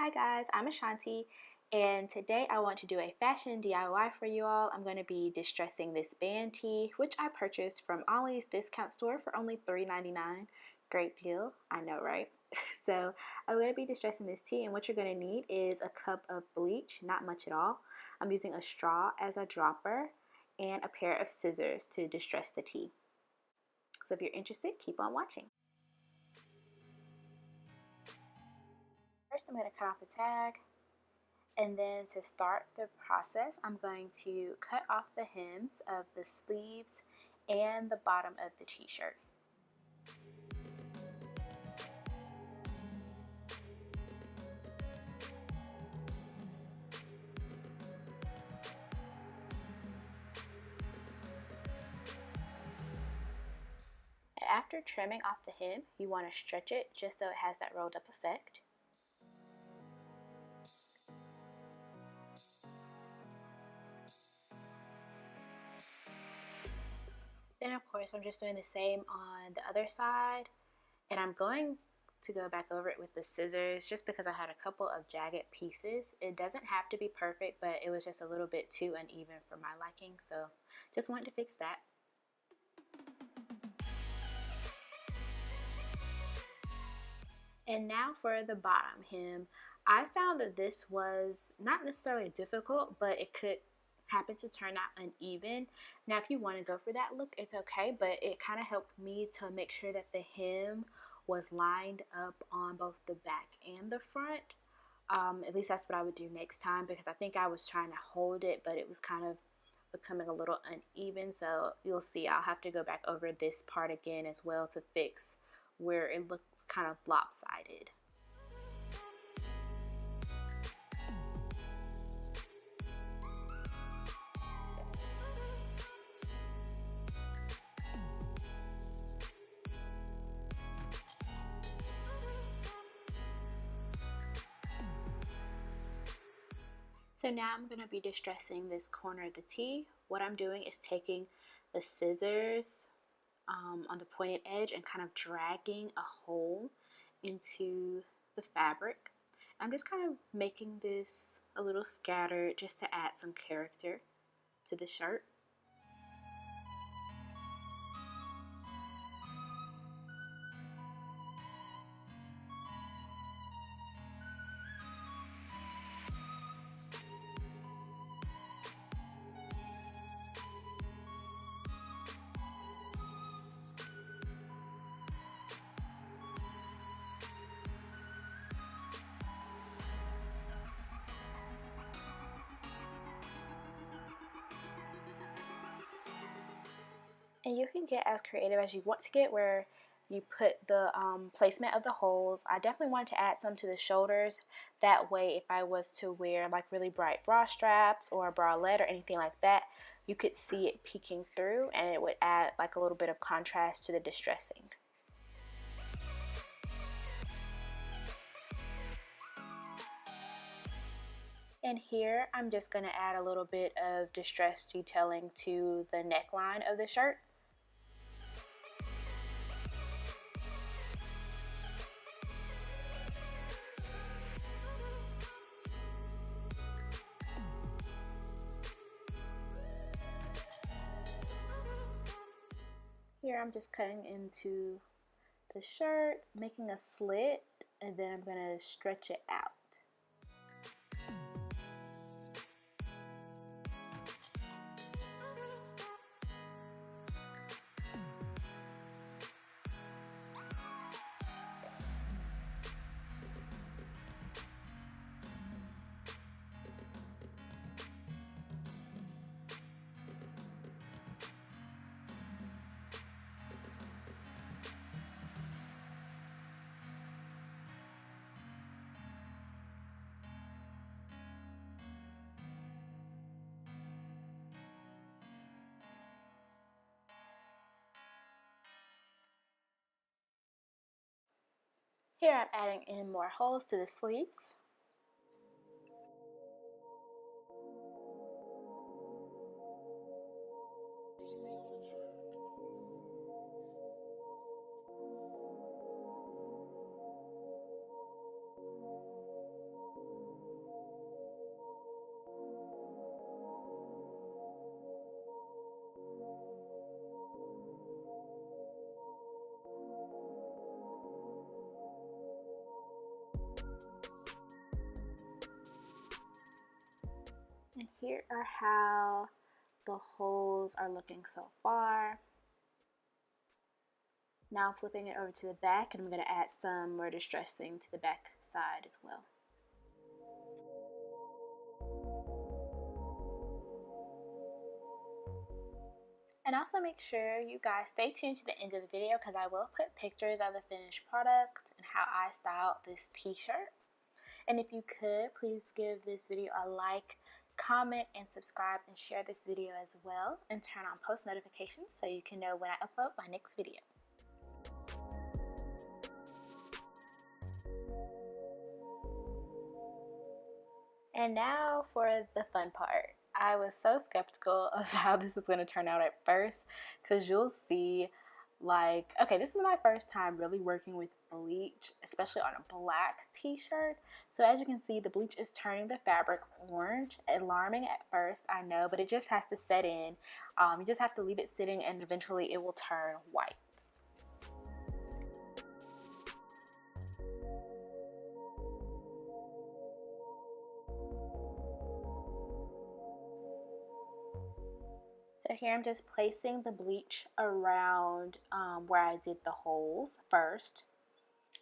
Hi guys, I'm Ashanti, and today I want to do a fashion DIY for you all. I'm going to be distressing this band tee, which I purchased from Ollie's discount store for only $3.99. Great deal, I know, right? So I'm going to be distressing this tee, and what you're going to need is a cup of bleach, not much at all. I'm using a straw as a dropper and a pair of scissors to distress the tee. So if you're interested, keep on watching. First, I'm going to cut off the tag, and then to start the process, I'm going to cut off the hems of the sleeves and the bottom of the t-shirt. After trimming off the hem, you want to stretch it just so it has that rolled up effect. Then of course I'm just doing the same on the other side, and I'm going to go back over it with the scissors just because I had a couple of jagged pieces. It doesn't have to be perfect, but it was just a little bit too uneven for my liking, so just wanted to fix that. And now for the bottom hem. I found that this was not necessarily difficult, but it could happen to turn out uneven. Now if you want to go for that look, it's okay, but it kind of helped me to make sure that the hem was lined up on both the back and the front. At least that's what I would do next time, because I think I was trying to hold it, but it was kind of becoming a little uneven. So you'll see I'll have to go back over this part again as well to fix where it looks kind of lopsided. So now I'm going to be distressing this corner of the tee. What I'm doing is taking the scissors on the pointed edge and kind of dragging a hole into the fabric. I'm just kind of making this a little scattered just to add some character to the shirt. And you can get as creative as you want to get where you put the placement of the holes. I definitely wanted to add some to the shoulders. That way, if I was to wear like really bright bra straps or a bralette or anything like that, you could see it peeking through, and it would add like a little bit of contrast to the distressing. And here I'm just going to add a little bit of distress detailing to the neckline of the shirt. Here I'm just cutting into the shirt, making a slit, and then I'm going to stretch it out. Here I'm adding in more holes to the sleeves. here are how the holes are looking so far. Now I'm flipping it over to the back, and I'm going to add some more distressing to the back side as well. And also make sure you guys stay tuned to the end of the video, because I will put pictures of the finished product and how I styled this t-shirt. And if you could, please give this video a like, comment, and subscribe, and share this video as well, and turn on post notifications so you can know when I upload my next video. And now for the fun part. I was so skeptical of how this is going to turn out at first, because you'll see, like, okay, this is my first time really working with bleach, especially on a black t-shirt. So as you can see, the bleach is turning the fabric orange. Alarming at first, I know, but it just has to set in. You just have to leave it sitting, and eventually it will turn white. So here I'm just placing the bleach around where I did the holes first.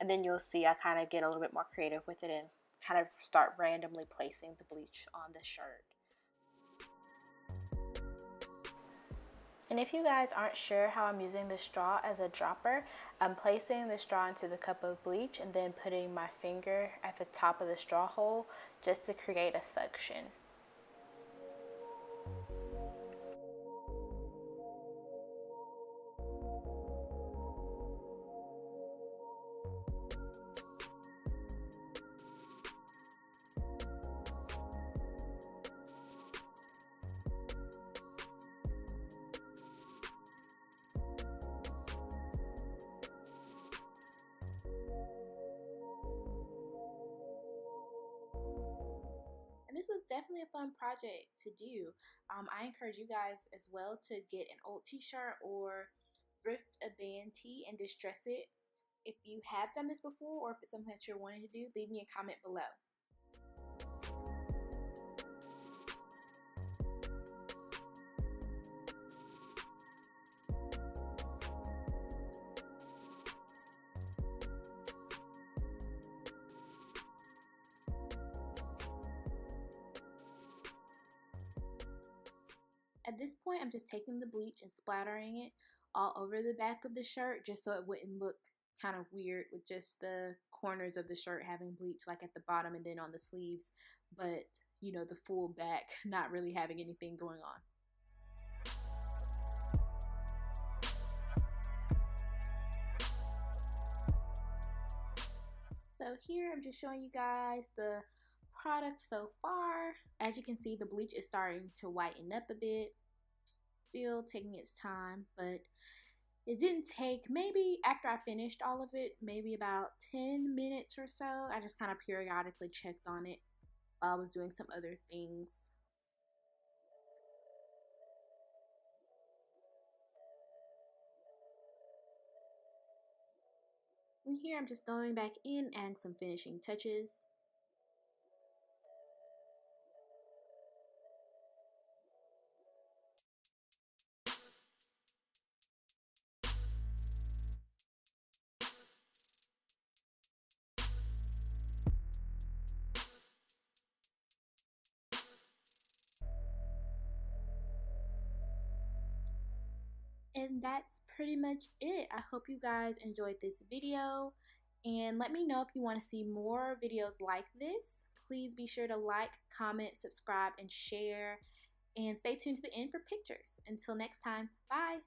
And then you'll see I kind of get a little bit more creative with it and kind of start randomly placing the bleach on the shirt. And if you guys aren't sure how I'm using the straw as a dropper, I'm placing the straw into the cup of bleach and then putting my finger at the top of the straw hole just to create a suction. This was definitely a fun project to do. I encourage you guys as well to get an old t-shirt or thrift a band tee and distress it. If you have done this before, or if it's something that you're wanting to do, leave me a comment below. At this point, I'm just taking the bleach and splattering it all over the back of the shirt, just so it wouldn't look kind of weird with just the corners of the shirt having bleach, like at the bottom and then on the sleeves, but you know, the full back not really having anything going on. So here I'm just showing you guys the product so far. As you can see, the bleach is starting to whiten up a bit. Still taking its time, but it didn't take, maybe after I finished all of it, maybe about 10 minutes or so. I just kind of periodically checked on it while I was doing some other things. And here I'm just going back in, adding some finishing touches. And that's pretty much it. I hope you guys enjoyed this video, and let me know if you want to see more videos like this. Please be sure to like, comment, subscribe, and share, and stay tuned to the end for pictures. Until next time, bye!